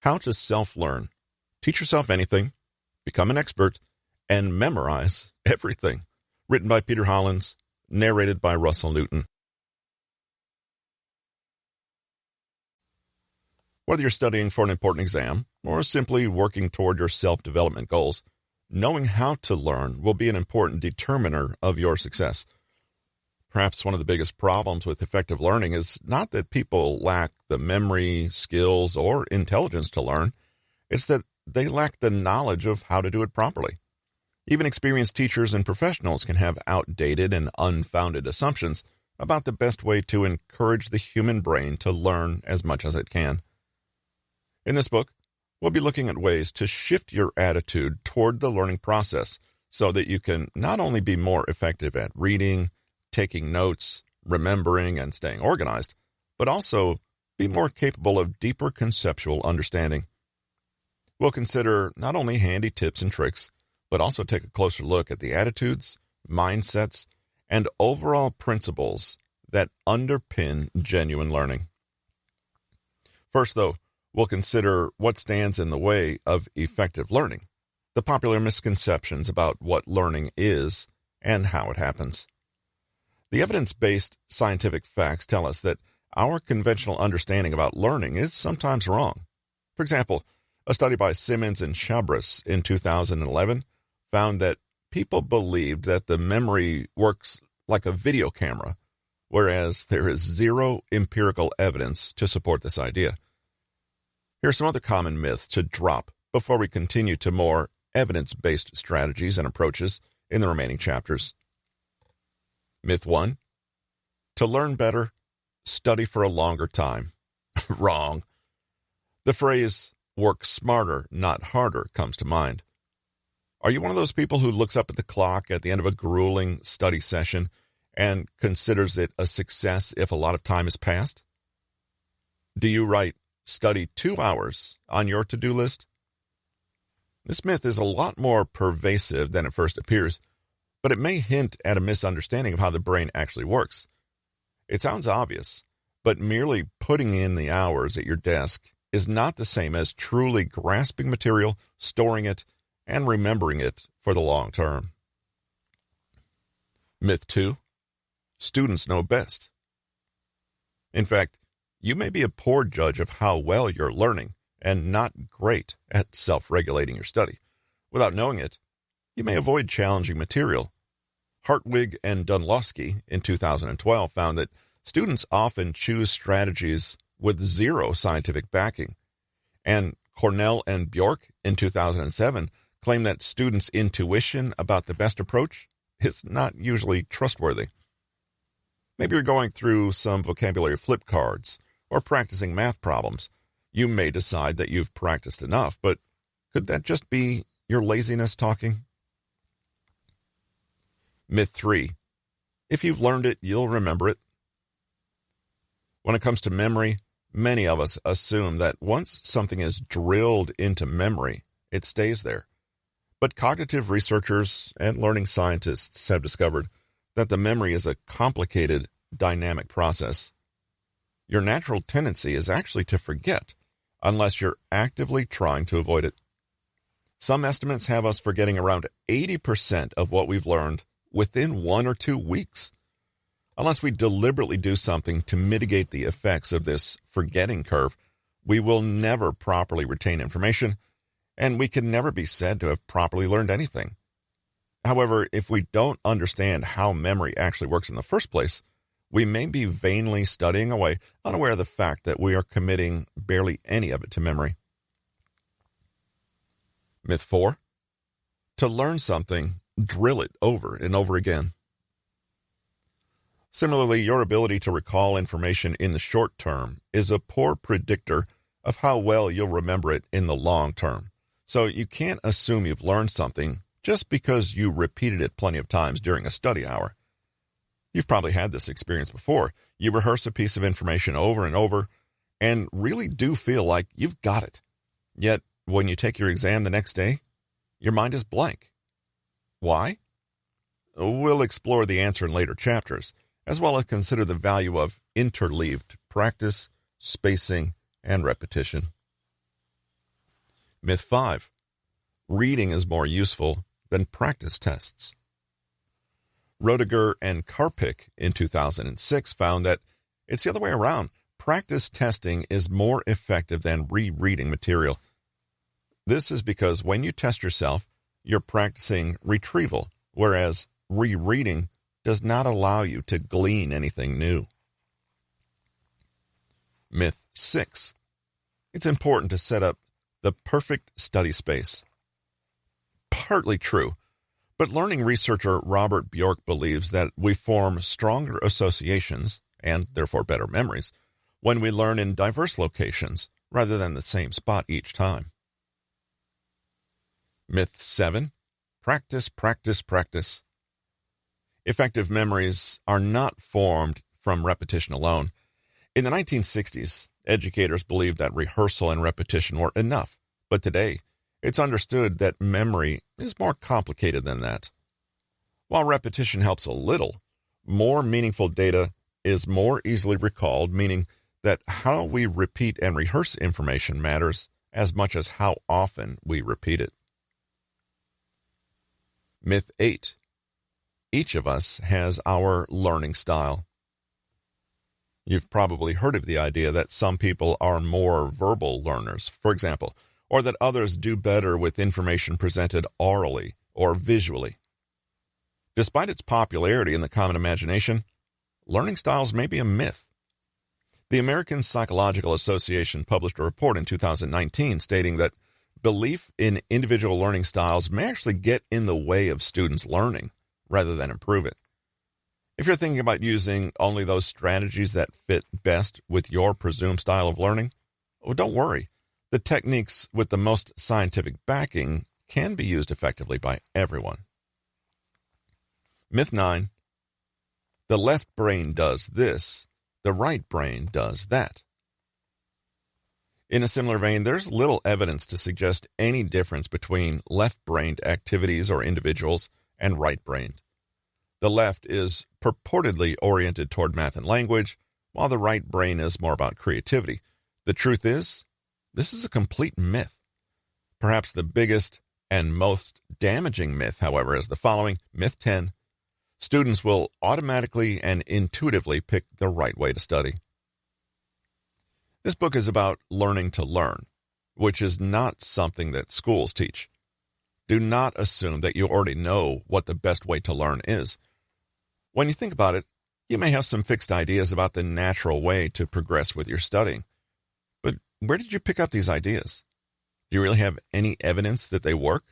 How to Self-Learn. Teach yourself anything, become an expert, and memorize everything. Written by Peter Hollins, narrated by Russell Newton. Whether you're studying for an important exam or simply working toward your self-development goals, knowing how to learn will be an important determiner of your success. Perhaps one of the biggest problems with effective learning is not that people lack the memory, skills, or intelligence to learn. It's that they lack the knowledge of how to do it properly. Even experienced teachers and professionals can have outdated and unfounded assumptions about the best way to encourage the human brain to learn as much as it can. In this book, we'll be looking at ways to shift your attitude toward the learning process so that you can not only be more effective at reading, taking notes, remembering, and staying organized, but also be more capable of deeper conceptual understanding. We'll consider not only handy tips and tricks, but also take a closer look at the attitudes, mindsets, and overall principles that underpin genuine learning. First, though, we'll consider what stands in the way of effective learning, the popular misconceptions about what learning is and how it happens. The evidence-based scientific facts tell us that our conventional understanding about learning is sometimes wrong. For example, a study by Simmons and Chabris in 2011 found that people believed that the memory works like a video camera, whereas there is zero empirical evidence to support this idea. Here are some other common myths to drop before we continue to more evidence-based strategies and approaches in the remaining chapters. Myth 1. To learn better, study for a longer time. Wrong. The phrase, work smarter, not harder, comes to mind. Are you one of those people who looks up at the clock at the end of a grueling study session and considers it a success if a lot of time has passed? Do you write study 2 hours on your to-do list? This myth is a lot more pervasive than it first appears, but it may hint at a misunderstanding of how the brain actually works. It sounds obvious, but merely putting in the hours at your desk is not the same as truly grasping material, storing it, and remembering it for the long term. Myth 2. Students know best. In fact, you may be a poor judge of how well you're learning and not great at self-regulating your study. Without knowing it, you may avoid challenging material. Hartwig and Dunlosky in 2012 found that students often choose strategies with zero scientific backing. And Kornell and Bjork in 2007 claim that students' intuition about the best approach is not usually trustworthy. Maybe you're going through some vocabulary flip cards or practicing math problems. You may decide that you've practiced enough, but could that just be your laziness talking? Myth 3. If you've learned it, you'll remember it. When it comes to memory, many of us assume that once something is drilled into memory, it stays there. But cognitive researchers and learning scientists have discovered that the memory is a complicated, dynamic process. Your natural tendency is actually to forget, unless you're actively trying to avoid it. Some estimates have us forgetting around 80% of what we've learned within 1 or 2 weeks. Unless we deliberately do something to mitigate the effects of this forgetting curve, we will never properly retain information, and we can never be said to have properly learned anything. However, if we don't understand how memory actually works in the first place, we may be vainly studying away, unaware of the fact that we are committing barely any of it to memory. Myth 4. To learn something, drill it over and over again. Similarly, your ability to recall information in the short term is a poor predictor of how well you'll remember it in the long term. So you can't assume you've learned something just because you repeated it plenty of times during a study hour. You've probably had this experience before. You rehearse a piece of information over and over and really do feel like you've got it. Yet, when you take your exam the next day, your mind is blank. Why? We'll explore the answer in later chapters, as well as consider the value of interleaved practice, spacing, and repetition. Myth 5. Reading is more useful than practice tests. Roediger and Karpik in 2006 found that it's the other way around. Practice testing is more effective than rereading material. This is because when you test yourself, you're practicing retrieval, whereas rereading does not allow you to glean anything new. Myth 6. It's important to set up the perfect study space. Partly true, but learning researcher Robert Bjork believes that we form stronger associations, and therefore better memories, when we learn in diverse locations rather than the same spot each time. Myth 7. Practice, practice, practice. Effective memories are not formed from repetition alone. In the 1960s, educators believed that rehearsal and repetition were enough, but today, it's understood that memory is more complicated than that. While repetition helps a little, more meaningful data is more easily recalled, meaning that how we repeat and rehearse information matters as much as how often we repeat it. Myth 8. Each of us has our learning style. You've probably heard of the idea that some people are more verbal learners, for example, or that others do better with information presented orally or visually. Despite its popularity in the common imagination, learning styles may be a myth. The American Psychological Association published a report in 2019 stating that belief in individual learning styles may actually get in the way of students' learning rather than improve it. If you're thinking about using only those strategies that fit best with your presumed style of learning, well, don't worry. The techniques with the most scientific backing can be used effectively by everyone. Myth 9. The left brain does this, the right brain does that. In a similar vein, there's little evidence to suggest any difference between left-brained activities or individuals and right-brained. The left is purportedly oriented toward math and language, while the right brain is more about creativity. The truth is, this is a complete myth. Perhaps the biggest and most damaging myth, however, is the following. Myth 10. Students will automatically and intuitively pick the right way to study. This book is about learning to learn, which is not something that schools teach. Do not assume that you already know what the best way to learn is. When you think about it, you may have some fixed ideas about the natural way to progress with your studying. But where did you pick up these ideas? Do you really have any evidence that they work?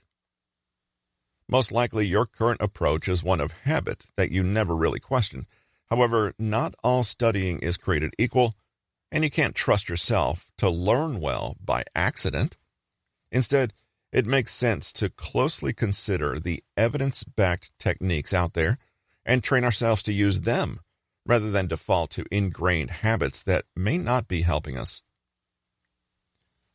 Most likely your current approach is one of habit that you never really question. However, not all studying is created equal, and you can't trust yourself to learn well by accident. Instead, it makes sense to closely consider the evidence-backed techniques out there and train ourselves to use them rather than default to ingrained habits that may not be helping us.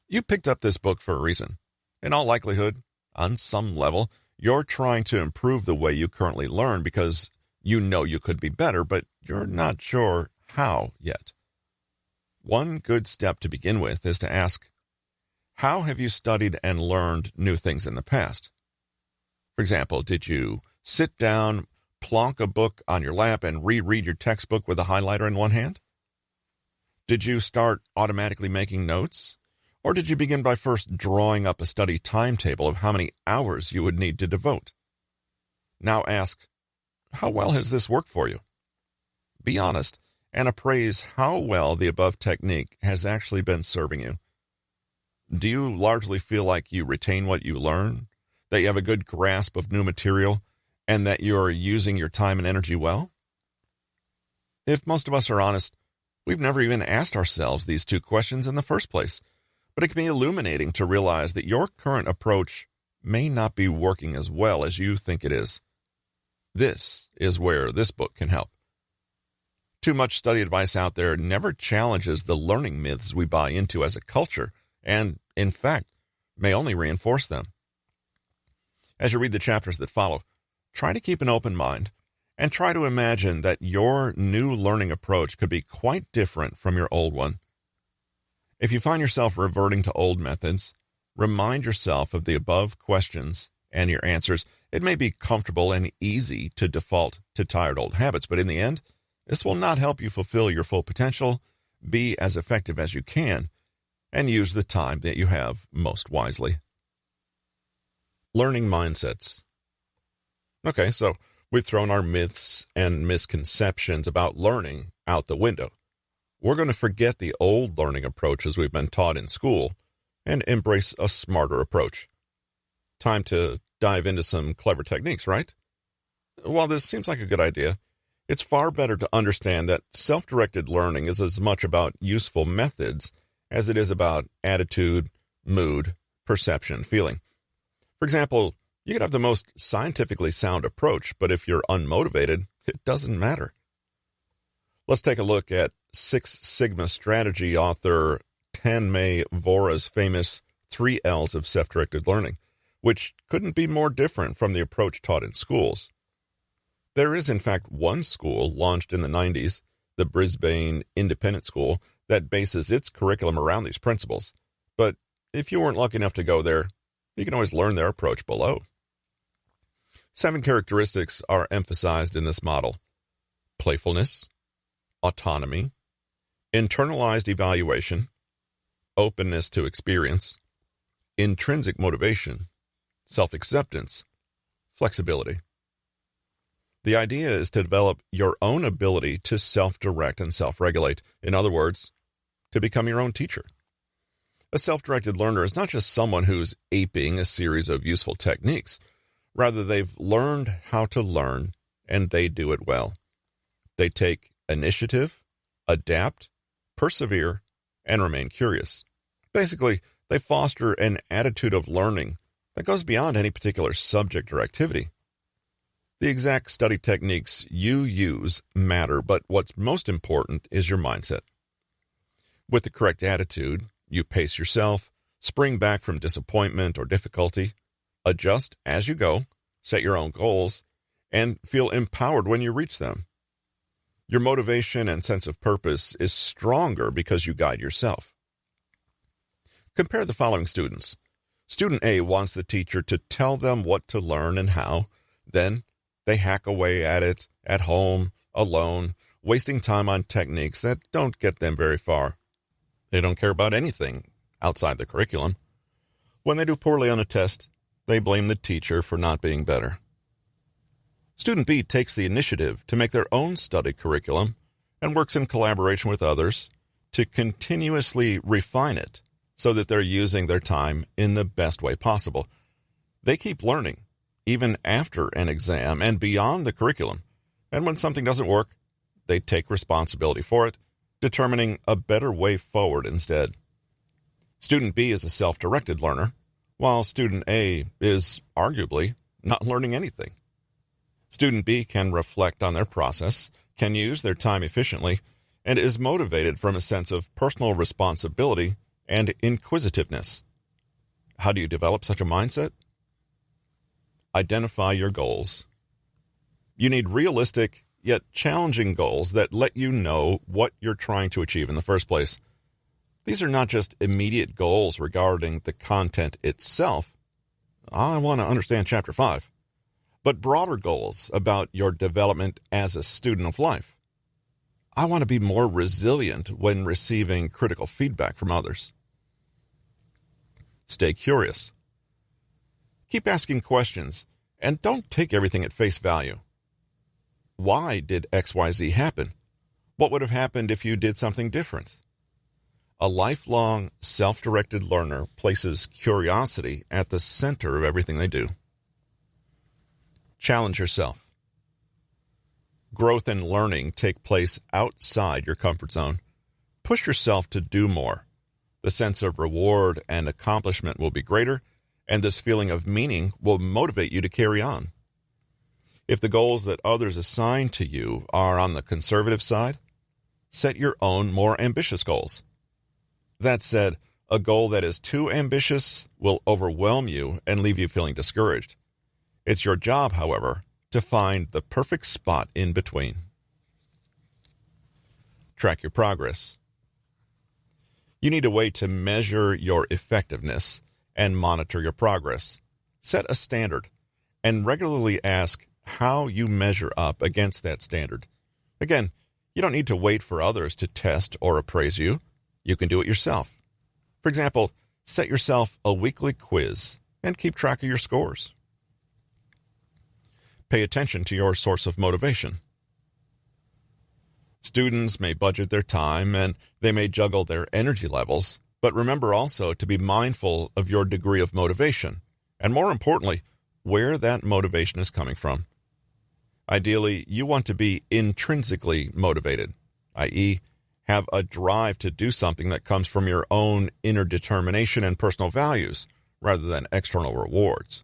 You picked up this book for a reason. In all likelihood, on some level, you're trying to improve the way you currently learn because you know you could be better, but you're not sure how yet. One good step to begin with is to ask, how have you studied and learned new things in the past? For example, did you sit down, plonk a book on your lap, and reread your textbook with a highlighter in one hand? Did you start automatically making notes? Or did you begin by first drawing up a study timetable of how many hours you would need to devote? Now ask, how well has this worked for you? Be honest and appraise how well the above technique has actually been serving you. Do you largely feel like you retain what you learn, that you have a good grasp of new material, and that you're using your time and energy well? If most of us are honest, we've never even asked ourselves these two questions in the first place, but it can be illuminating to realize that your current approach may not be working as well as you think it is. This is where this book can help. Too much study advice out there never challenges the learning myths we buy into as a culture, and, in fact, may only reinforce them. As you read the chapters that follow, try to keep an open mind and try to imagine that your new learning approach could be quite different from your old one. If you find yourself reverting to old methods, Remind yourself of the above questions and your answers. It may be comfortable and easy to default to tired old habits, but in the end, this will not help you fulfill your full potential, be as effective as you can, and use the time that you have most wisely. Learning mindsets. Okay, so we've thrown our myths and misconceptions about learning out the window. We're going to forget the old learning approaches we've been taught in school and embrace a smarter approach. Time to dive into some clever techniques, right? While this seems like a good idea, it's far better to understand that self-directed learning is as much about useful methods as it is about attitude, mood, perception, feeling. For example, you could have the most scientifically sound approach, but if you're unmotivated, it doesn't matter. Let's take a look at Six Sigma strategy author Tanmay Vora's famous 3 L's of self-directed learning, which couldn't be more different from the approach taught in schools. There is, in fact, one school launched in the 90s, the Brisbane Independent School, that bases its curriculum around these principles. But if you weren't lucky enough to go there, you can always learn their approach below. 7 characteristics are emphasized in this model: playfulness, autonomy, internalized evaluation, openness to experience, intrinsic motivation, self-acceptance, flexibility. The idea is to develop your own ability to self-direct and self-regulate. In other words, to become your own teacher. A self-directed learner is not just someone who's aping a series of useful techniques. Rather, they've learned how to learn, and they do it well. They take initiative, adapt, persevere, and remain curious. Basically, they foster an attitude of learning that goes beyond any particular subject or activity. The exact study techniques you use matter, but what's most important is your mindset. With the correct attitude, you pace yourself, spring back from disappointment or difficulty, adjust as you go, set your own goals, and feel empowered when you reach them. Your motivation and sense of purpose is stronger because you guide yourself. Compare the following students. Student A wants the teacher to tell them what to learn and how. Then they hack away at it at home, alone, wasting time on techniques that don't get them very far. They don't care about anything outside the curriculum. When they do poorly on a test, they blame the teacher for not being better. Student B takes the initiative to make their own study curriculum and works in collaboration with others to continuously refine it so that they're using their time in the best way possible. They keep learning, even after an exam and beyond the curriculum. And when something doesn't work, they take responsibility for it, determining a better way forward instead. Student B is a self-directed learner, while Student A is arguably not learning anything. Student B can reflect on their process, can use their time efficiently, and is motivated from a sense of personal responsibility and inquisitiveness. How do you develop such a mindset? Identify your goals. You need realistic yet challenging goals that let you know what you're trying to achieve in the first place. These are not just immediate goals regarding the content itself. I want to understand Chapter 5. But broader goals about your development as a student of life. I want to be more resilient when receiving critical feedback from others. Stay curious. Keep asking questions, and don't take everything at face value. Why did XYZ happen? What would have happened if you did something different? A lifelong, self-directed learner places curiosity at the center of everything they do. Challenge yourself. Growth and learning take place outside your comfort zone. Push yourself to do more. The sense of reward and accomplishment will be greater, and this feeling of meaning will motivate you to carry on. If the goals that others assign to you are on the conservative side, set your own more ambitious goals. That said, a goal that is too ambitious will overwhelm you and leave you feeling discouraged. It's your job, however, to find the perfect spot in between. Track your progress. You need a way to measure your effectiveness, and monitor your progress. Set a standard and regularly ask how you measure up against that standard. Again, you don't need to wait for others to test or appraise you. You can do it yourself. For example, set yourself a weekly quiz and keep track of your scores. Pay attention to your source of motivation. Students may budget their time and they may juggle their energy levels, but remember also to be mindful of your degree of motivation, and more importantly, where that motivation is coming from. Ideally, you want to be intrinsically motivated, i.e., have a drive to do something that comes from your own inner determination and personal values, rather than external rewards.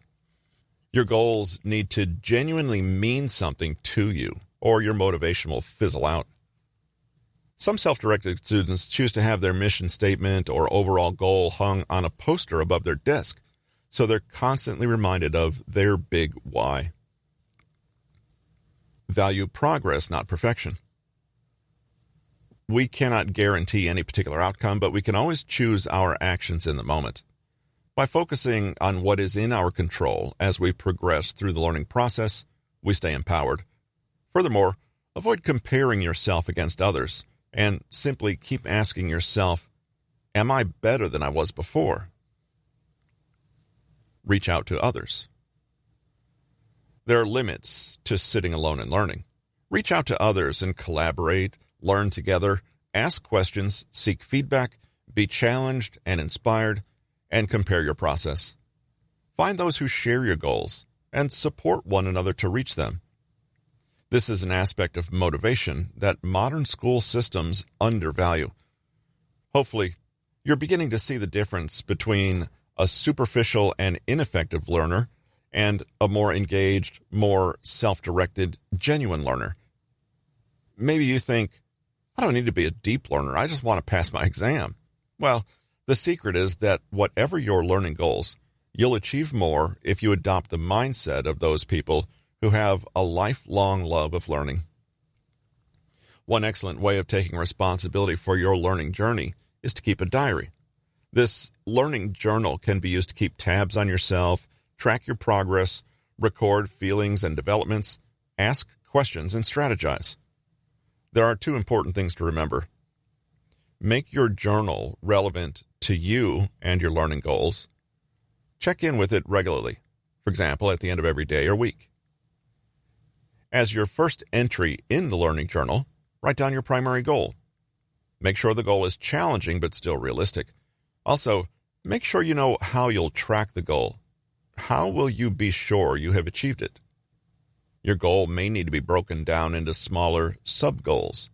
Your goals need to genuinely mean something to you, or your motivation will fizzle out. Some self-directed students choose to have their mission statement or overall goal hung on a poster above their desk, so they're constantly reminded of their big why. Value progress, not perfection. We cannot guarantee any particular outcome, but we can always choose our actions in the moment. By focusing on what is in our control as we progress through the learning process, we stay empowered. Furthermore, avoid comparing yourself against others, and simply keep asking yourself, am I better than I was before? Reach out to others. There are limits to sitting alone and learning. Reach out to others and collaborate, learn together, ask questions, seek feedback, be challenged and inspired, and compare your process. Find those who share your goals and support one another to reach them. This is an aspect of motivation that modern school systems undervalue. Hopefully, you're beginning to see the difference between a superficial and ineffective learner and a more engaged, more self-directed, genuine learner. Maybe you think, I don't need to be a deep learner, I just want to pass my exam. Well, the secret is that whatever your learning goals, you'll achieve more if you adopt the mindset of those people who have a lifelong love of learning. One excellent way of taking responsibility for your learning journey is to keep a diary. This learning journal can be used to keep tabs on yourself, track your progress, record feelings and developments, ask questions, and strategize. There are two important things to remember. Make your journal relevant to you and your learning goals. Check in with it regularly, for example, at the end of every day or week. As your first entry in the learning journal, write down your primary goal. Make sure the goal is challenging but still realistic. Also, make sure you know how you'll track the goal. How will you be sure you have achieved it? Your goal may need to be broken down into smaller sub-goals.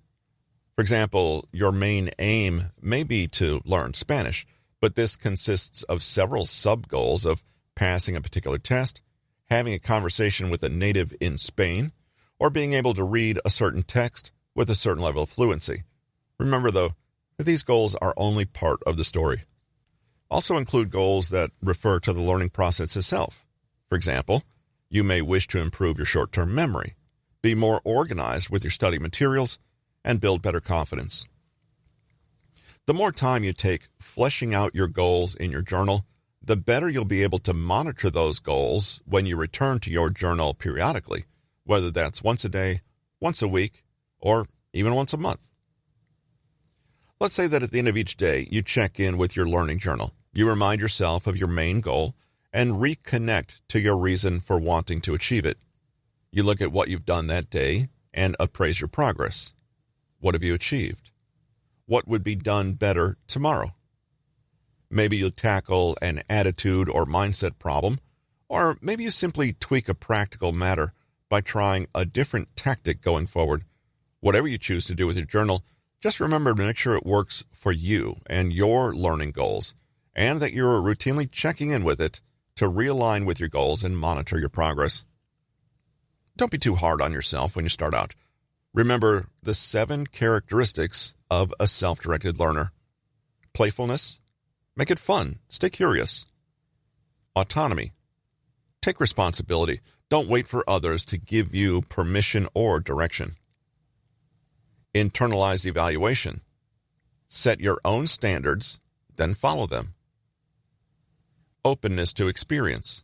For example, your main aim may be to learn Spanish, but this consists of several sub-goals of passing a particular test, having a conversation with a native in Spain, or being able to read a certain text with a certain level of fluency. Remember, though, that these goals are only part of the story. Also include goals that refer to the learning process itself. For example, you may wish to improve your short-term memory, be more organized with your study materials, and build better confidence. The more time you take fleshing out your goals in your journal, the better you'll be able to monitor those goals when you return to your journal periodically, whether that's once a day, once a week, or even once a month. Let's say that at the end of each day, you check in with your learning journal. You remind yourself of your main goal and reconnect to your reason for wanting to achieve it. You look at what you've done that day and appraise your progress. What have you achieved? What would be done better tomorrow? Maybe you'll tackle an attitude or mindset problem, or maybe you simply tweak a practical matter by trying a different tactic going forward. Whatever you choose to do with your journal, just remember to make sure it works for you and your learning goals, and that you're routinely checking in with it to realign with your goals and monitor your progress. Don't be too hard on yourself when you start out. Remember the 7 characteristics of a self-directed learner. Playfulness. Make it fun. Stay curious. Autonomy. Take responsibility. Don't wait for others to give you permission or direction. Internalized evaluation. Set your own standards, then follow them. Openness to experience.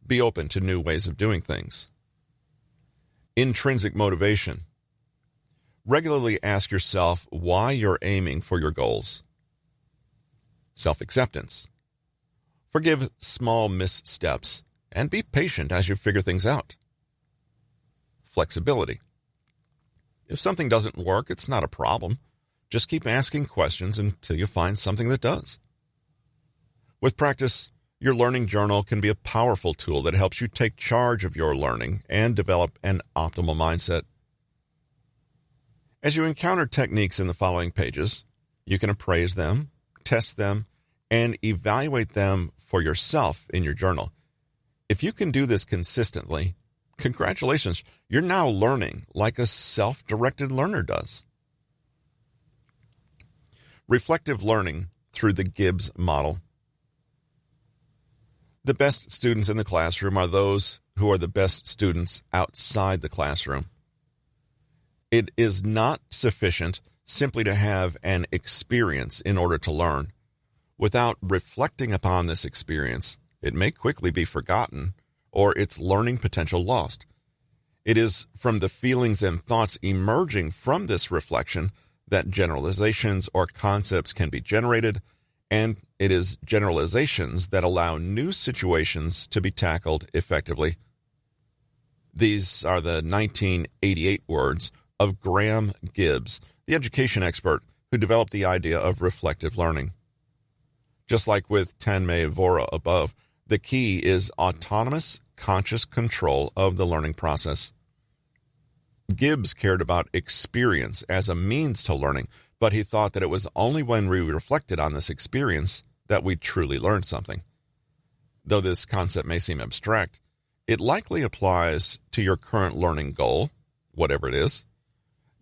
Be open to new ways of doing things. Intrinsic motivation. Regularly ask yourself why you're aiming for your goals. Self-acceptance. Forgive small missteps and be patient as you figure things out. Flexibility. If something doesn't work, it's not a problem. Just keep asking questions until you find something that does. With practice, your learning journal can be a powerful tool that helps you take charge of your learning and develop an optimal mindset. As you encounter techniques in the following pages, you can appraise them, test them, and evaluate them for yourself in your journal. If you can do this consistently, congratulations, you're now learning like a self-directed learner does. Reflective learning through the Gibbs model. The best students in the classroom are those who are the best students outside the classroom. It is not sufficient simply to have an experience in order to learn. Without reflecting upon this experience, it may quickly be forgotten or its learning potential lost. It is from the feelings and thoughts emerging from this reflection that generalizations or concepts can be generated, and it is generalizations that allow new situations to be tackled effectively. These are the 1988 words of Graham Gibbs, the education expert who developed the idea of reflective learning. Just like with Tanmay Vora above, the key is autonomous, conscious control of the learning process. Gibbs cared about experience as a means to learning, but he thought that it was only when we reflected on this experience that we truly learned something. Though this concept may seem abstract, it likely applies to your current learning goal, whatever it is.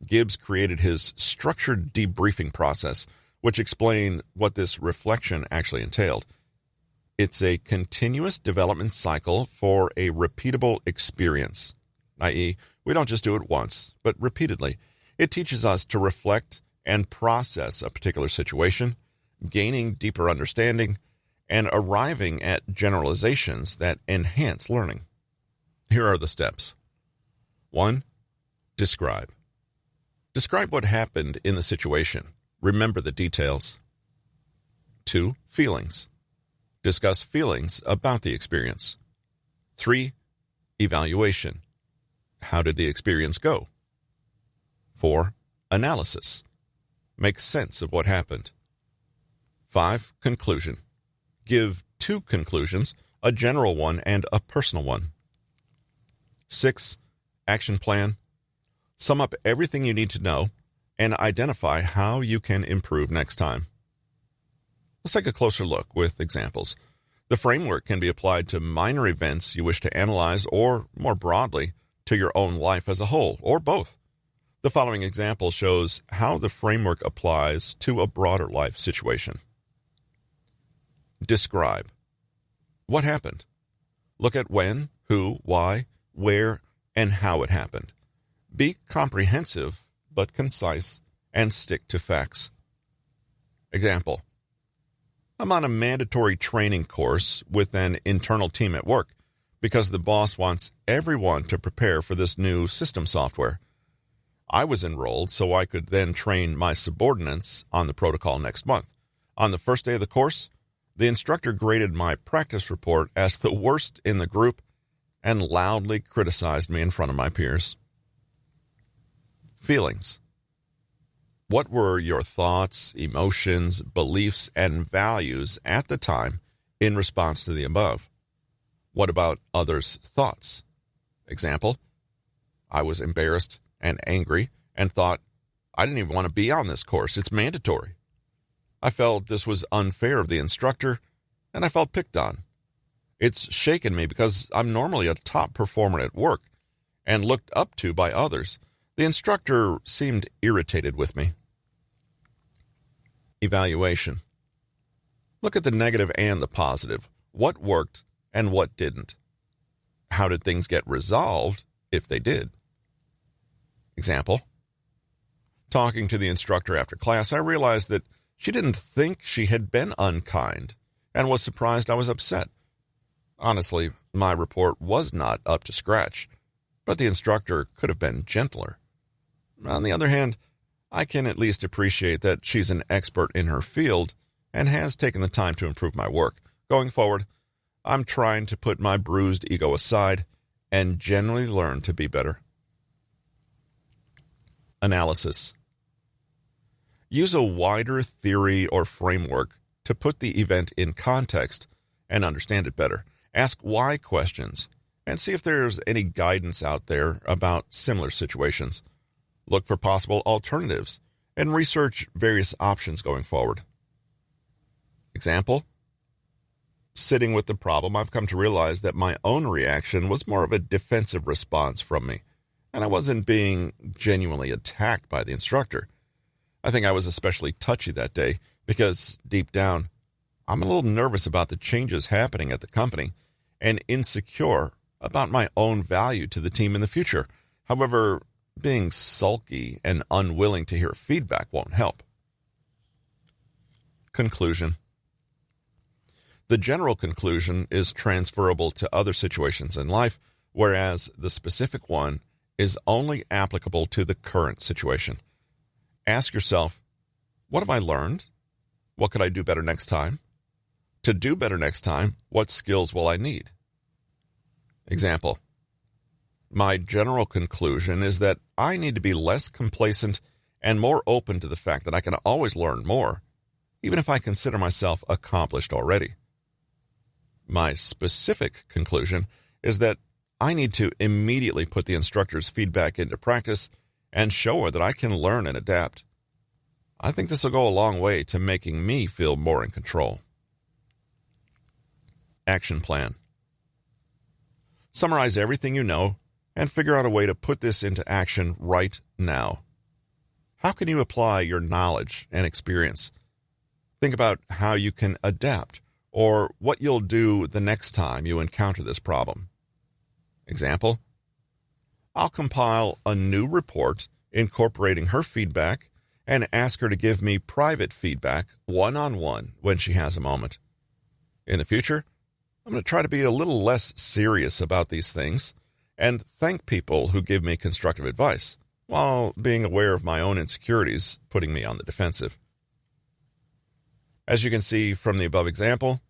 Gibbs created his structured debriefing process, which explained what this reflection actually entailed. It's a continuous development cycle for a repeatable experience, i.e., we don't just do it once, but repeatedly. It teaches us to reflect and process a particular situation, gaining deeper understanding, and arriving at generalizations that enhance learning. Here are the steps. 1. Describe. Describe what happened in the situation. Remember the details. 2. Feelings. Discuss feelings about the experience. 3. Evaluation. How did the experience go? 4. Analysis. Make sense of what happened. 5. Conclusion. Give 2 conclusions, a general one and a personal one. 6. Action plan. Sum up everything you need to know and identify how you can improve next time. Let's take a closer look with examples. The framework can be applied to minor events you wish to analyze or, more broadly, to your own life as a whole, or both. The following example shows how the framework applies to a broader life situation. Describe. What happened? Look at when, who, why, where, and how it happened. Be comprehensive but concise and stick to facts. Example. I'm on a mandatory training course with an internal team at work because the boss wants everyone to prepare for this new system software. I was enrolled so I could then train my subordinates on the protocol next month. On the first day of the course, the instructor graded my practice report as the worst in the group and loudly criticized me in front of my peers. Feelings. What were your thoughts, emotions, beliefs, and values at the time in response to the above? What about others' thoughts? Example, I was embarrassed and angry and thought, I didn't even want to be on this course. It's mandatory. I felt this was unfair of the instructor, and I felt picked on. It's shaken me because I'm normally a top performer at work and looked up to by others. The instructor seemed irritated with me. Evaluation. Look at the negative and the positive. What worked and what didn't? How did things get resolved if they did? Example. Talking to the instructor after class, I realized that she didn't think she had been unkind. and was surprised I was upset. Honestly, my report was not up to scratch, but the instructor could have been gentler. On the other hand, I can at least appreciate that she's an expert in her field and has taken the time to improve my work. Going forward, I'm trying to put my bruised ego aside and generally learn to be better. Analysis. Use a wider theory or framework to put the event in context and understand it better. Ask why questions and see if there's any guidance out there about similar situations. Look for possible alternatives and research various options going forward. Example: sitting with the problem, I've come to realize that my own reaction was more of a defensive response from me, and I wasn't being genuinely attacked by the instructor. I think I was especially touchy that day because, deep down, I'm a little nervous about the changes happening at the company and insecure about my own value to the team in the future. However, being sulky and unwilling to hear feedback won't help. Conclusion. The general conclusion is transferable to other situations in life, whereas the specific one is only applicable to the current situation. Ask yourself, what have I learned? What could I do better next time? To do better next time, what skills will I need? Example: my general conclusion is that I need to be less complacent and more open to the fact that I can always learn more, even if I consider myself accomplished already. My specific conclusion is that I need to immediately put the instructor's feedback into practice and show her that I can learn and adapt. I think this will go a long way to making me feel more in control. Action plan. Summarize everything you know and figure out a way to put this into action right now. How can you apply your knowledge and experience? Think about how you can adapt or what you'll do the next time you encounter this problem. Example: I'll compile a new report incorporating her feedback and ask her to give me private feedback one-on-one when she has a moment. In the future, I'm going to try to be a little less serious about these things and thank people who give me constructive advice, while being aware of my own insecurities putting me on the defensive. As you can see from the above example,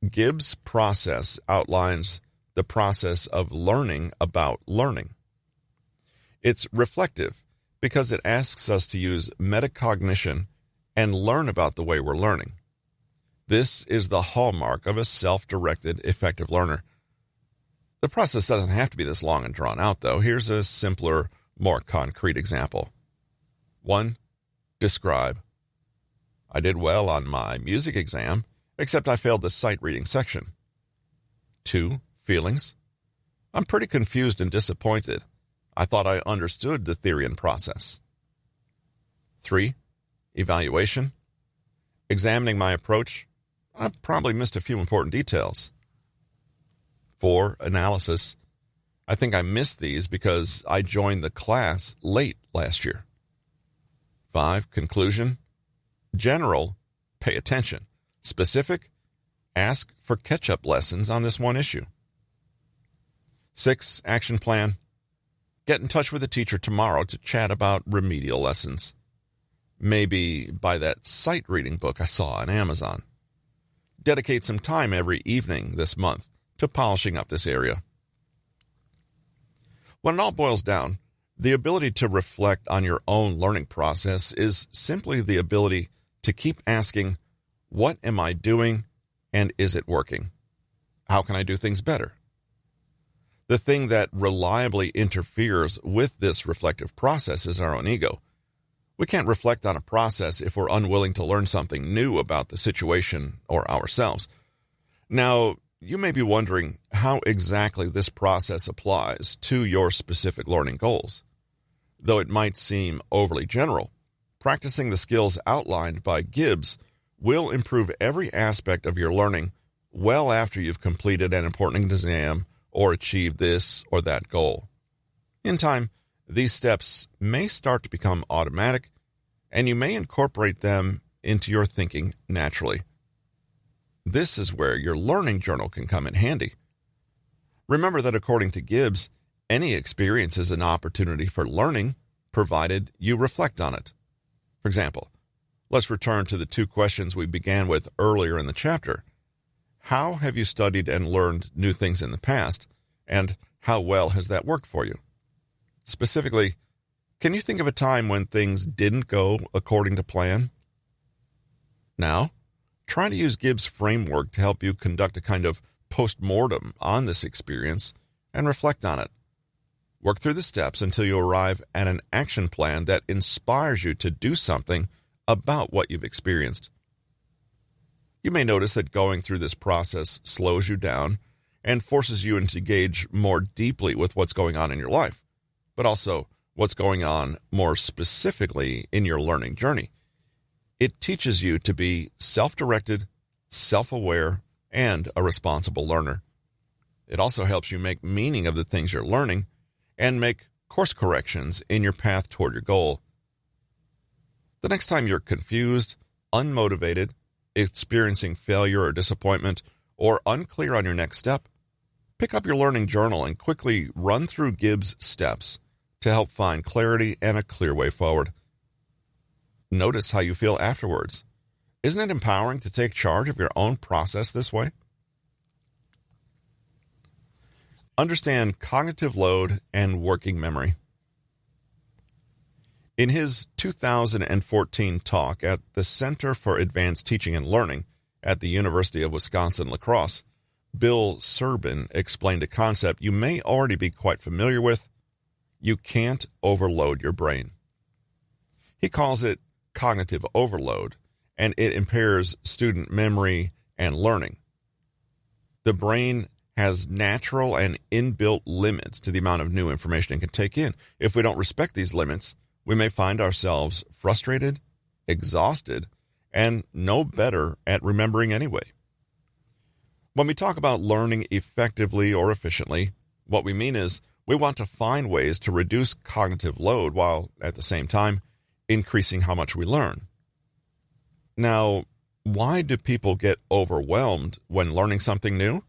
Gibbs' process outlines the process of learning about learning. It's reflective because it asks us to use metacognition and learn about the way we're learning. This is the hallmark of a self-directed, effective learner. The process doesn't have to be this long and drawn out, though. Here's a simpler, more concrete example. 1. Describe. I did well on my music exam, except I failed the sight reading section. 2. Feelings. I'm pretty confused and disappointed. I thought I understood the theory and process. 3. Evaluation. Examining my approach, I've probably missed a few important details. 4. Analysis. I think I missed these because I joined the class late last year. 5. Conclusion. General, pay attention. Specific, ask for catch-up lessons on this one issue. 6. Action plan. Get in touch with the teacher tomorrow to chat about remedial lessons. Maybe buy that sight reading book I saw on Amazon. Dedicate some time every evening this month to polishing up this area. When it all boils down, the ability to reflect on your own learning process is simply the ability to keep asking, what am I doing and is it working? How can I do things better? The thing that reliably interferes with this reflective process is our own ego. We can't reflect on a process if we're unwilling to learn something new about the situation or ourselves. Now, you may be wondering how exactly this process applies to your specific learning goals. Though it might seem overly general, practicing the skills outlined by Gibbs will improve every aspect of your learning well after you've completed an important exam or achieved this or that goal. In time, these steps may start to become automatic, and you may incorporate them into your thinking naturally. This is where your learning journal can come in handy. Remember that according to Gibbs, any experience is an opportunity for learning, provided you reflect on it. For example, let's return to the two questions we began with earlier in the chapter. How have you studied and learned new things in the past, and how well has that worked for you? Specifically, can you think of a time when things didn't go according to plan? Now, try to use Gibbs' framework to help you conduct a kind of post-mortem on this experience and reflect on it. Work through the steps until you arrive at an action plan that inspires you to do something about what you've experienced. You may notice that going through this process slows you down and forces you to engage more deeply with what's going on in your life, but also what's going on more specifically in your learning journey. It teaches you to be self-directed, self-aware, and a responsible learner. It also helps you make meaning of the things you're learning and make course corrections in your path toward your goal. The next time you're confused, unmotivated, experiencing failure or disappointment, or unclear on your next step, pick up your learning journal and quickly run through Gibbs' steps to help find clarity and a clear way forward. Notice how you feel afterwards. Isn't it empowering to take charge of your own process this way? Understand cognitive load and working memory. In his 2014 talk at the Center for Advanced Teaching and Learning at the University of Wisconsin-La Crosse, Bill Serbin explained a concept you may already be quite familiar with. You can't overload your brain. He calls it cognitive overload, and it impairs student memory and learning. The brain has natural and inbuilt limits to the amount of new information it can take in. If we don't respect these limits, we may find ourselves frustrated, exhausted, and no better at remembering anyway. When we talk about learning effectively or efficiently, what we mean is we want to find ways to reduce cognitive load while, at the same time, increasing how much we learn. Now, why do people get overwhelmed when learning something new?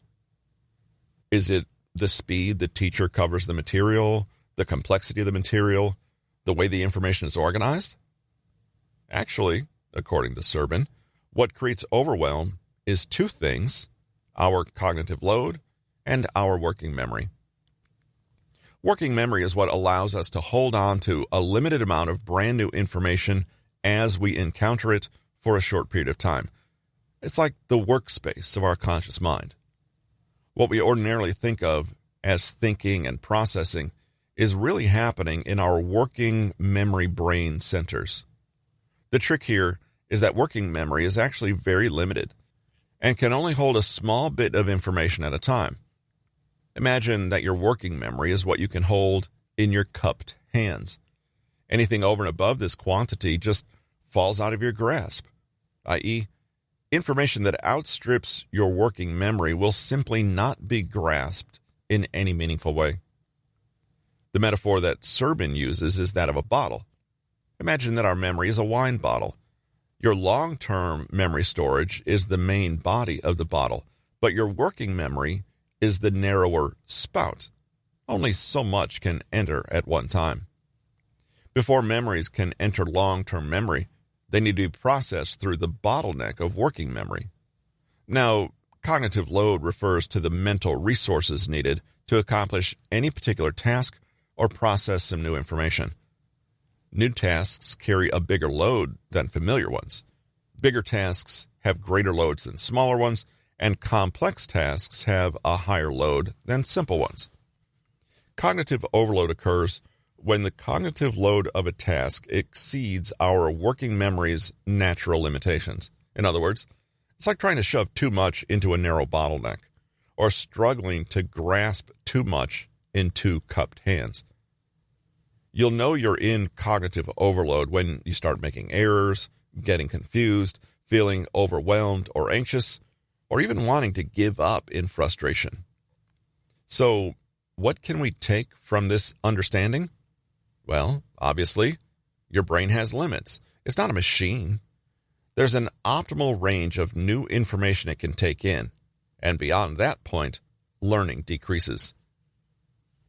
Is it the speed the teacher covers the material, the complexity of the material, the way the information is organized? Actually, according to Serbin, what creates overwhelm is two things: our cognitive load and our working memory. Working memory is what allows us to hold on to a limited amount of brand new information as we encounter it for a short period of time. It's like the workspace of our conscious mind. What we ordinarily think of as thinking and processing is really happening in our working memory brain centers. The trick here is that working memory is actually very limited and can only hold a small bit of information at a time. Imagine that your working memory is what you can hold in your cupped hands. Anything over and above this quantity just falls out of your grasp, i.e., information that outstrips your working memory will simply not be grasped in any meaningful way. The metaphor that Serbin uses is that of a bottle. Imagine that our memory is a wine bottle. Your long-term memory storage is the main body of the bottle, but your working memory is the narrower spout. Only so much can enter at one time. Before memories can enter long-term memory, they need to be processed through the bottleneck of working memory. Now, cognitive load refers to the mental resources needed to accomplish any particular task or process some new information. New tasks carry a bigger load than familiar ones. Bigger tasks have greater loads than smaller ones, and complex tasks have a higher load than simple ones. Cognitive overload occurs when the cognitive load of a task exceeds our working memory's natural limitations. In other words, it's like trying to shove too much into a narrow bottleneck, or struggling to grasp too much in two cupped hands. You'll know you're in cognitive overload when you start making errors, getting confused, feeling overwhelmed or anxious, or even wanting to give up in frustration. So, what can we take from this understanding? Well, obviously, your brain has limits. It's not a machine. There's an optimal range of new information it can take in, and beyond that point, learning decreases.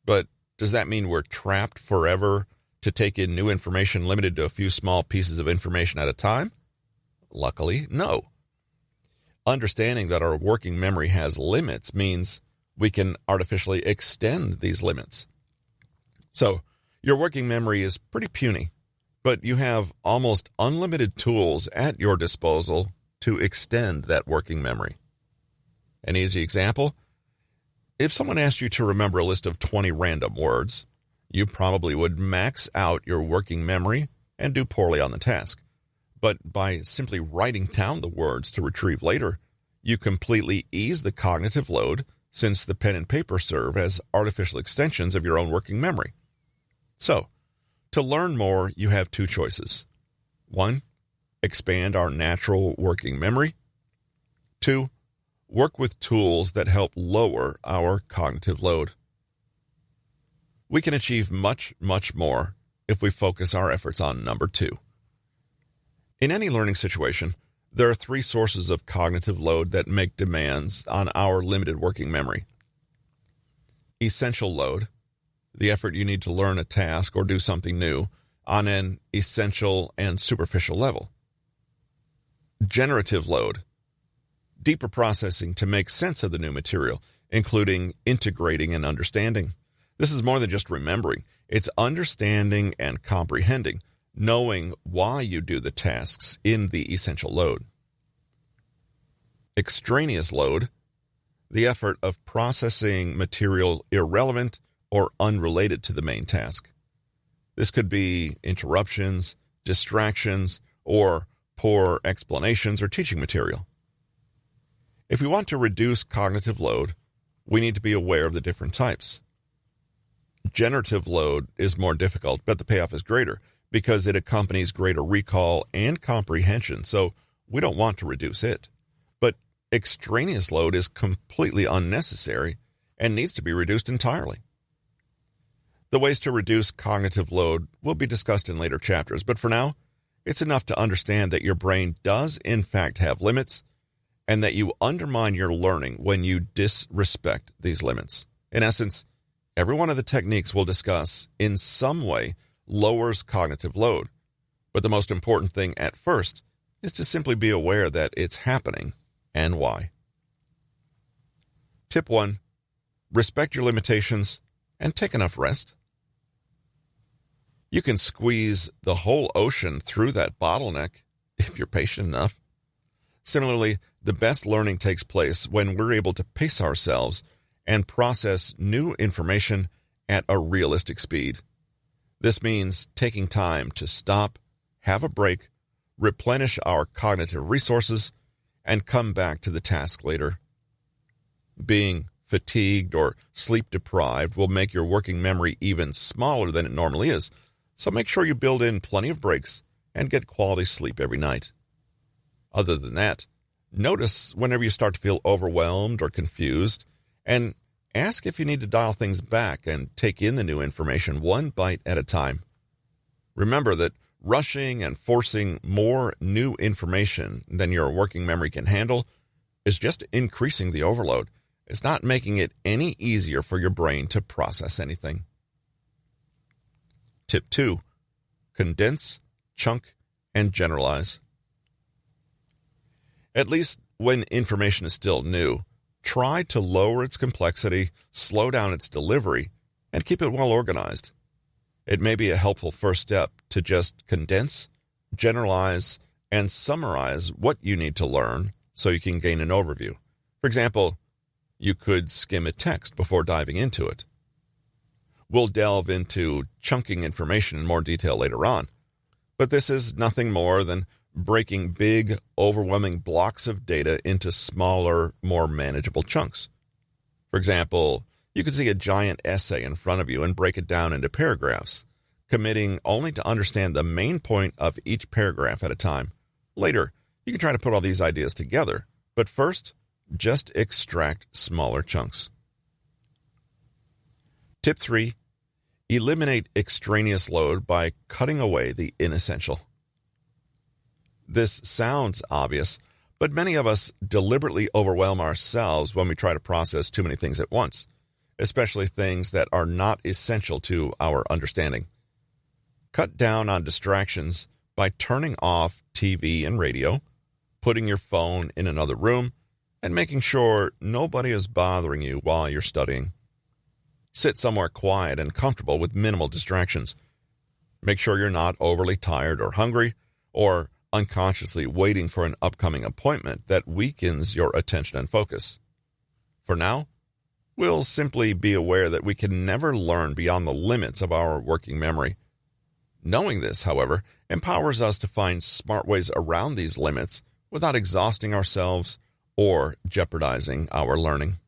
But does that mean we're trapped forever to take in new information limited to a few small pieces of information at a time? Luckily, no. Understanding that our working memory has limits means we can artificially extend these limits. So, your working memory is pretty puny, but you have almost unlimited tools at your disposal to extend that working memory. An easy example: if someone asked you to remember a list of 20 random words, you probably would max out your working memory and do poorly on the task. But by simply writing down the words to retrieve later, you completely ease the cognitive load, since the pen and paper serve as artificial extensions of your own working memory. So, to learn more, you have two choices. 1, expand our natural working memory. 2, work with tools that help lower our cognitive load. We can achieve much, much more if we focus our efforts on number 2. In any learning situation, there are 3 sources of cognitive load that make demands on our limited working memory. Essential load, the effort you need to learn a task or do something new on an essential and superficial level. Generative load, deeper processing to make sense of the new material, including integrating and understanding. This is more than just remembering. It's understanding and comprehending, knowing why you do the tasks in the essential load. Extraneous load, the effort of processing material irrelevant or unrelated to the main task. This could be interruptions, distractions, or poor explanations or teaching material. If we want to reduce cognitive load, we need to be aware of the different types. Generative load is more difficult, but the payoff is greater because it accompanies greater recall and comprehension, so we don't want to reduce it. But extraneous load is completely unnecessary and needs to be reduced entirely. The ways to reduce cognitive load will be discussed in later chapters, but for now, it's enough to understand that your brain does in fact have limits, and that you undermine your learning when you disrespect these limits. In essence, every one of the techniques we'll discuss in some way lowers cognitive load, but the most important thing at first is to simply be aware that it's happening and why. Tip 1, respect your limitations and take enough rest. You can squeeze the whole ocean through that bottleneck if you're patient enough. Similarly, the best learning takes place when we're able to pace ourselves and process new information at a realistic speed. This means taking time to stop, have a break, replenish our cognitive resources, and come back to the task later. Being fatigued or sleep deprived will make your working memory even smaller than it normally is, so make sure you build in plenty of breaks and get quality sleep every night. Other than that, notice whenever you start to feel overwhelmed or confused, and ask if you need to dial things back and take in the new information one bite at a time. Remember that rushing and forcing more new information than your working memory can handle is just increasing the overload. It's not making it any easier for your brain to process anything. Tip 2, condense, chunk, and generalize. At least when information is still new, try to lower its complexity, slow down its delivery, and keep it well organized. It may be a helpful first step to just condense, generalize, and summarize what you need to learn so you can gain an overview. For example, you could skim a text before diving into it. We'll delve into chunking information in more detail later on, but this is nothing more than breaking big, overwhelming blocks of data into smaller, more manageable chunks. For example, you could see a giant essay in front of you and break it down into paragraphs, committing only to understand the main point of each paragraph at a time. Later, you can try to put all these ideas together, but first, just extract smaller chunks. Tip 3, eliminate extraneous load by cutting away the inessential. This sounds obvious, but many of us deliberately overwhelm ourselves when we try to process too many things at once, especially things that are not essential to our understanding. Cut down on distractions by turning off TV and radio, putting your phone in another room, and making sure nobody is bothering you while you're studying. Sit somewhere quiet and comfortable with minimal distractions. Make sure you're not overly tired or hungry, or unconsciously waiting for an upcoming appointment that weakens your attention and focus. For now, we'll simply be aware that we can never learn beyond the limits of our working memory. Knowing this, however, empowers us to find smart ways around these limits without exhausting ourselves or jeopardizing our learning.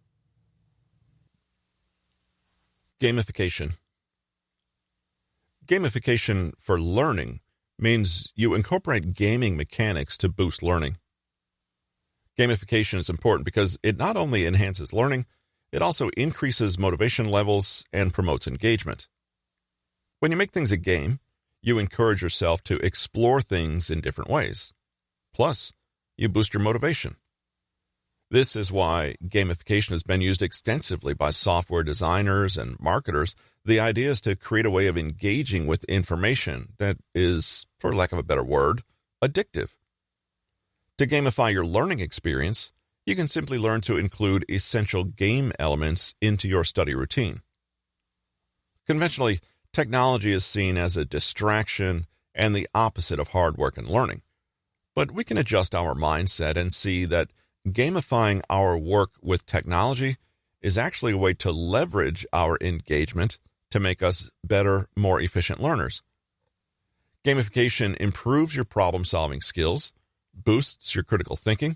Gamification. Gamification for learning means you incorporate gaming mechanics to boost learning. Gamification is important because it not only enhances learning, it also increases motivation levels and promotes engagement. When you make things a game, you encourage yourself to explore things in different ways. Plus, you boost your motivation. This is why gamification has been used extensively by software designers and marketers. The idea is to create a way of engaging with information that is, for lack of a better word, addictive. To gamify your learning experience, you can simply learn to include essential game elements into your study routine. Conventionally, technology is seen as a distraction and the opposite of hard work and learning. But we can adjust our mindset and see that gamifying our work with technology is actually a way to leverage our engagement to make us better, more efficient learners. Gamification improves your problem-solving skills, boosts your critical thinking,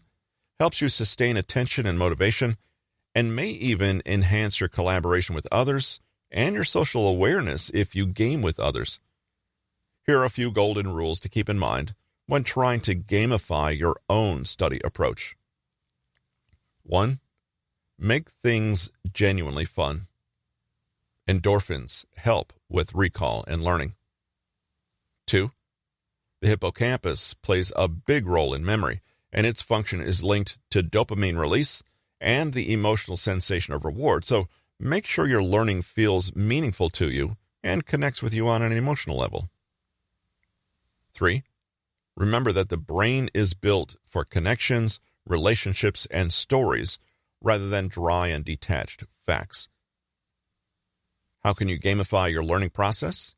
helps you sustain attention and motivation, and may even enhance your collaboration with others and your social awareness if you game with others. Here are a few golden rules to keep in mind when trying to gamify your own study approach. 1. Make things genuinely fun. Endorphins help with recall and learning. 2. The hippocampus plays a big role in memory, and its function is linked to dopamine release and the emotional sensation of reward, so make sure your learning feels meaningful to you and connects with you on an emotional level. 3. Remember that the brain is built for connections, relationships, and stories rather than dry and detached facts. How can you gamify your learning process?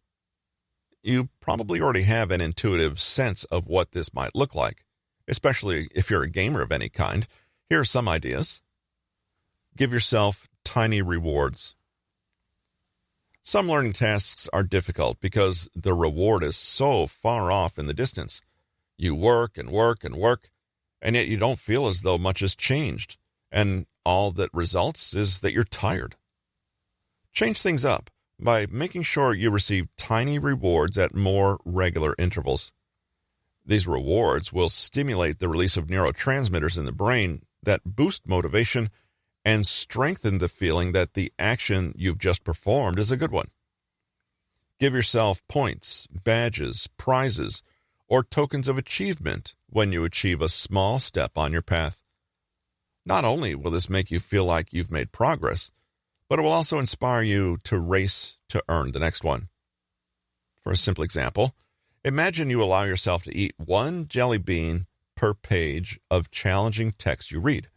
You probably already have an intuitive sense of what this might look like, especially if you're a gamer of any kind. Here are some ideas. Give yourself tiny rewards. Some learning tasks are difficult because the reward is so far off in the distance. You work and work and work, and yet you don't feel as though much has changed, and all that results is that you're tired. Change things up by making sure you receive tiny rewards at more regular intervals. These rewards will stimulate the release of neurotransmitters in the brain that boost motivation and strengthen the feeling that the action you've just performed is a good one. Give yourself points, badges, prizes, or tokens of achievement when you achieve a small step on your path. Not only will this make you feel like you've made progress, but it will also inspire you to race to earn the next one. For a simple example, imagine you allow yourself to eat one jelly bean per page of challenging text you read.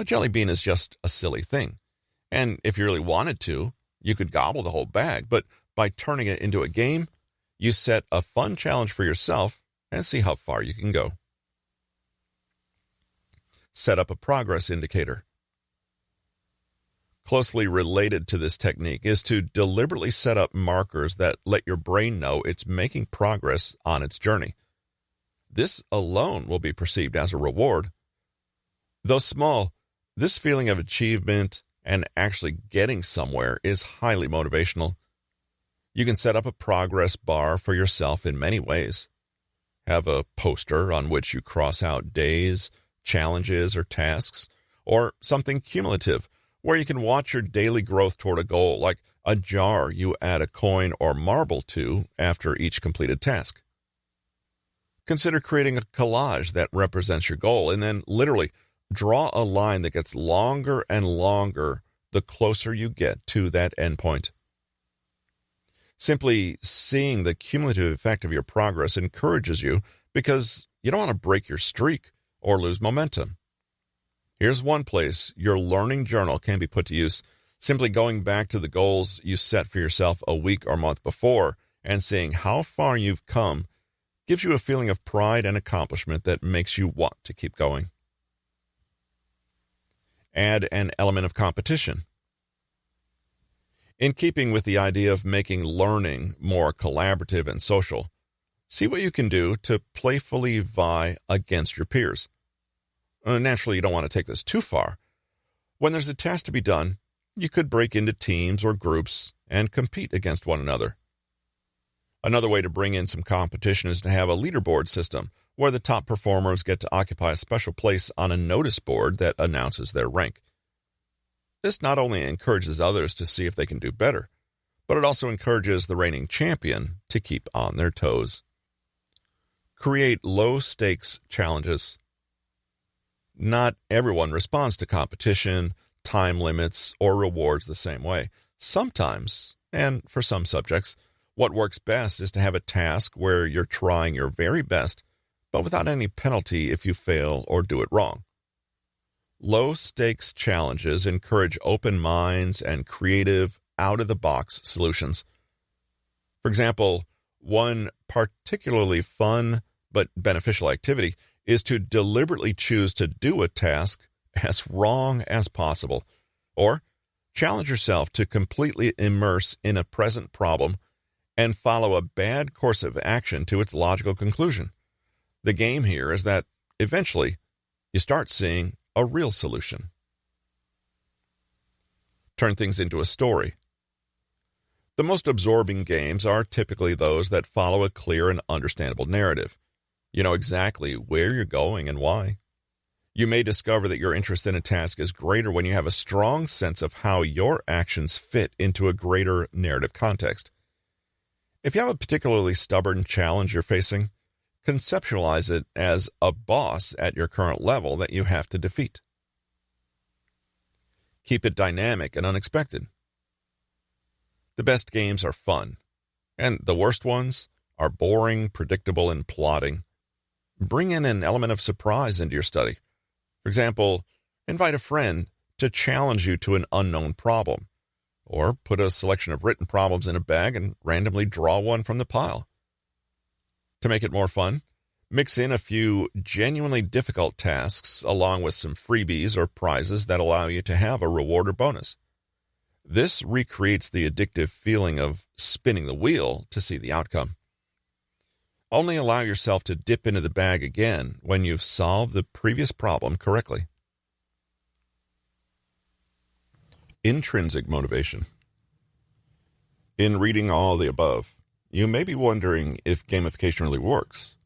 A jelly bean is just a silly thing, and if you really wanted to, you could gobble the whole bag, but by turning it into a game, you set a fun challenge for yourself and see how far you can go. Set up a progress indicator. Closely related to this technique is to deliberately set up markers that let your brain know it's making progress on its journey. This alone will be perceived as a reward. Though small, this feeling of achievement and actually getting somewhere is highly motivational. You can set up a progress bar for yourself in many ways. Have a poster on which you cross out days, challenges, or tasks, or something cumulative where you can watch your daily growth toward a goal, like a jar you add a coin or marble to after each completed task. Consider creating a collage that represents your goal, and then literally draw a line that gets longer and longer the closer you get to that endpoint. Simply seeing the cumulative effect of your progress encourages you because you don't want to break your streak or lose momentum. Here's one place your learning journal can be put to use. Simply going back to the goals you set for yourself a week or month before and seeing how far you've come gives you a feeling of pride and accomplishment that makes you want to keep going. Add an element of competition. In keeping with the idea of making learning more collaborative and social, see what you can do to playfully vie against your peers. Naturally, you don't want to take this too far. When there's a task to be done, you could break into teams or groups and compete against one another. Another way to bring in some competition is to have a leaderboard system where the top performers get to occupy a special place on a notice board that announces their rank. This not only encourages others to see if they can do better, but it also encourages the reigning champion to keep on their toes. Create low-stakes challenges. Not everyone responds to competition, time limits, or rewards the same way. Sometimes, and for some subjects, what works best is to have a task where you're trying your very best, but without any penalty if you fail or do it wrong. Low-stakes challenges encourage open minds and creative, out-of-the-box solutions. For example, one particularly fun but beneficial activity is to deliberately choose to do a task as wrong as possible, or challenge yourself to completely immerse in a present problem and follow a bad course of action to its logical conclusion. The game here is that eventually you start seeing a real solution. Turn things into a story. The most absorbing games are typically those that follow a clear and understandable narrative. You know exactly where you're going and why. You may discover that your interest in a task is greater when you have a strong sense of how your actions fit into a greater narrative context. If you have a particularly stubborn challenge you're facing, conceptualize it as a boss at your current level that you have to defeat. Keep it dynamic and unexpected. The best games are fun, and the worst ones are boring, predictable, and plodding. Bring in an element of surprise into your study. For example, invite a friend to challenge you to an unknown problem, or put a selection of written problems in a bag and randomly draw one from the pile. To make it more fun, mix in a few genuinely difficult tasks along with some freebies or prizes that allow you to have a reward or bonus. This recreates the addictive feeling of spinning the wheel to see the outcome. Only allow yourself to dip into the bag again when you've solved the previous problem correctly. Intrinsic motivation. In reading all the above, you may be wondering if gamification really works.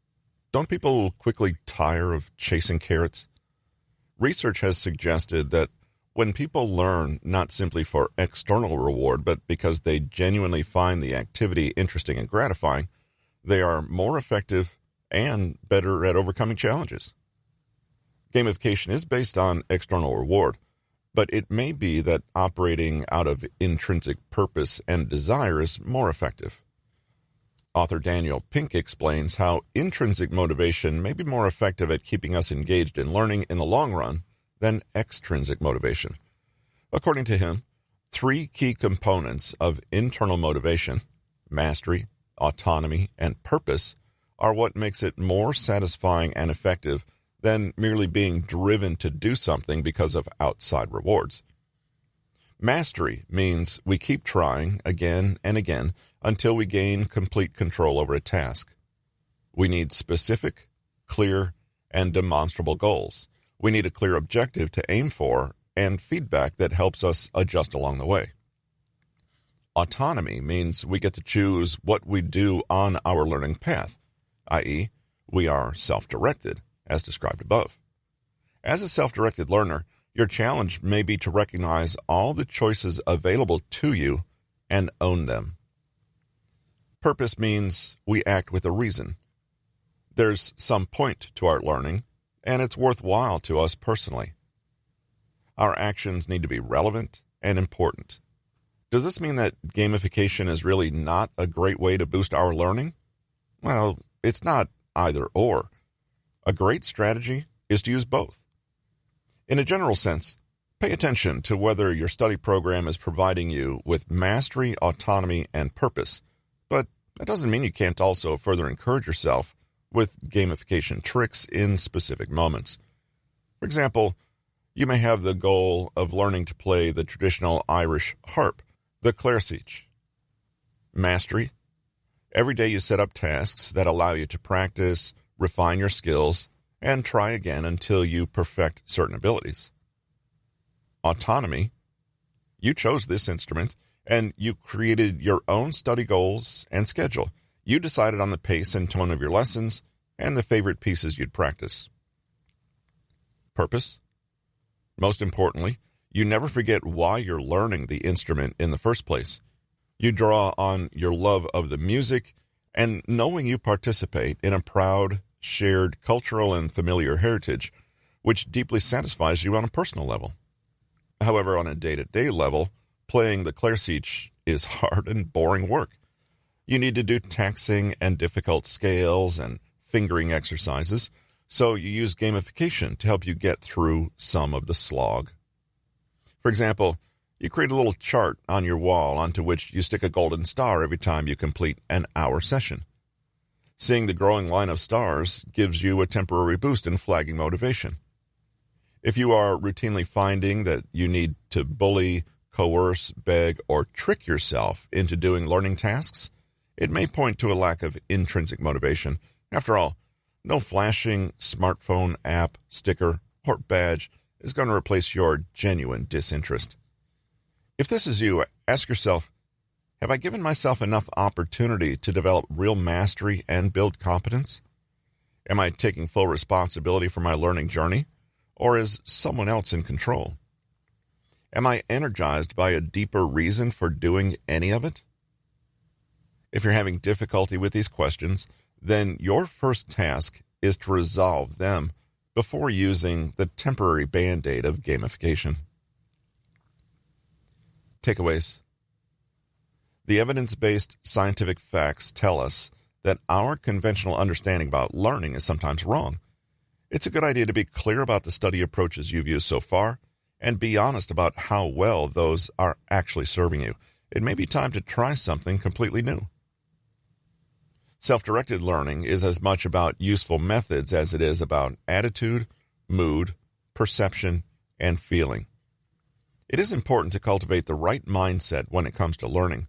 Don't people quickly tire of chasing carrots? Research has suggested that when people learn not simply for external reward, but because they genuinely find the activity interesting and gratifying, they are more effective and better at overcoming challenges. Gamification is based on external reward, but it may be that operating out of intrinsic purpose and desire is more effective. Author Daniel Pink explains how intrinsic motivation may be more effective at keeping us engaged in learning in the long run than extrinsic motivation. According to him, 3 key components of internal motivation, mastery, autonomy, and purpose, are what makes it more satisfying and effective than merely being driven to do something because of outside rewards. Mastery means we keep trying again and again until we gain complete control over a task. We need specific, clear, and demonstrable goals. We need a clear objective to aim for and feedback that helps us adjust along the way. Autonomy means we get to choose what we do on our learning path, i.e., we are self-directed, as described above. As a self-directed learner, your challenge may be to recognize all the choices available to you and own them. Purpose means we act with a reason. There's some point to our learning, and it's worthwhile to us personally. Our actions need to be relevant and important. Does this mean that gamification is really not a great way to boost our learning? Well, it's not either or. A great strategy is to use both. In a general sense, pay attention to whether your study program is providing you with mastery, autonomy, and purpose, but that doesn't mean you can't also further encourage yourself with gamification tricks in specific moments. For example, you may have the goal of learning to play the traditional Irish harp, the clairseach. Mastery. Every day you set up tasks that allow you to practice, refine your skills, and try again until you perfect certain abilities. Autonomy. You chose this instrument, and you created your own study goals and schedule. You decided on the pace and tone of your lessons and the favorite pieces you'd practice. Purpose. Most importantly, you never forget why you're learning the instrument in the first place. You draw on your love of the music and knowing you participate in a proud, shared cultural and familiar heritage, which deeply satisfies you on a personal level. However, on a day-to-day level, playing the clairseach is hard and boring work. You need to do taxing and difficult scales and fingering exercises, so you use gamification to help you get through some of the slog. For example, you create a little chart on your wall onto which you stick a golden star every time you complete an hour session. Seeing the growing line of stars gives you a temporary boost in flagging motivation. If you are routinely finding that you need to bully, coerce, beg, or trick yourself into doing learning tasks, it may point to a lack of intrinsic motivation. After all, no flashing smartphone app, sticker, or badge is going to replace your genuine disinterest. If this is you, ask yourself, have I given myself enough opportunity to develop real mastery and build competence? Am I taking full responsibility for my learning journey, or is someone else in control? Am I energized by a deeper reason for doing any of it? If you're having difficulty with these questions, then your first task is to resolve them before using the temporary band-aid of gamification. Takeaways. The evidence-based scientific facts tell us that our conventional understanding about learning is sometimes wrong. It's a good idea to be clear about the study approaches you've used so far and be honest about how well those are actually serving you. It may be time to try something completely new. Self-directed learning is as much about useful methods as it is about attitude, mood, perception, and feeling. It is important to cultivate the right mindset when it comes to learning.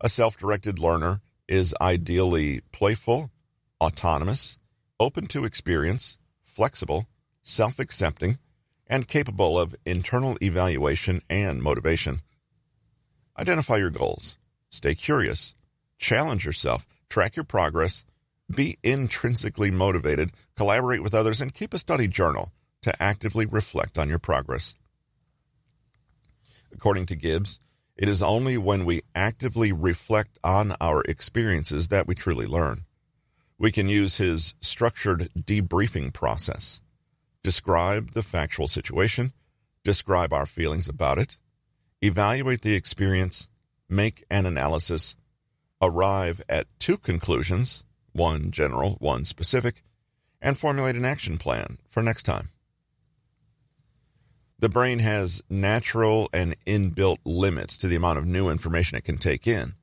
A self-directed learner is ideally playful, autonomous, open to experience, flexible, self-accepting, and capable of internal evaluation and motivation. Identify your goals. Stay curious. Challenge yourself. Track your progress. Be intrinsically motivated. Collaborate with others and keep a study journal to actively reflect on your progress. According to Gibbs, it is only when we actively reflect on our experiences that we truly learn. We can use his structured debriefing process. Describe the factual situation, describe our feelings about it, evaluate the experience, make an analysis, arrive at two conclusions, one general, one specific, and formulate an action plan for next time. The brain has natural and inbuilt limits to the amount of new information it can take in,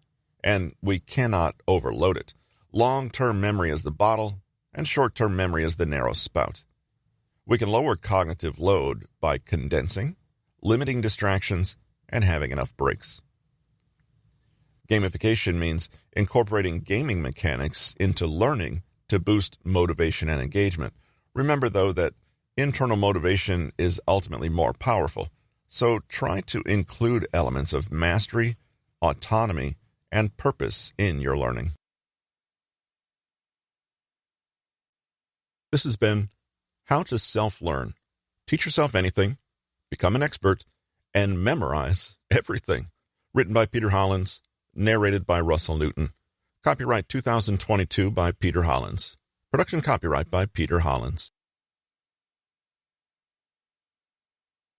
and we cannot overload it. Long-term memory is the bottle, and short-term memory is the narrow spout. We can lower cognitive load by condensing, limiting distractions, and having enough breaks. Gamification means incorporating gaming mechanics into learning to boost motivation and engagement. Remember, though, that internal motivation is ultimately more powerful, so try to include elements of mastery, autonomy, and purpose in your learning. This has been How to Self-Learn. Teach yourself anything, become an expert, and memorize everything. Written by Peter Hollins, narrated by Russell Newton. Copyright 2022 by Peter Hollins. Production copyright by Peter Hollins.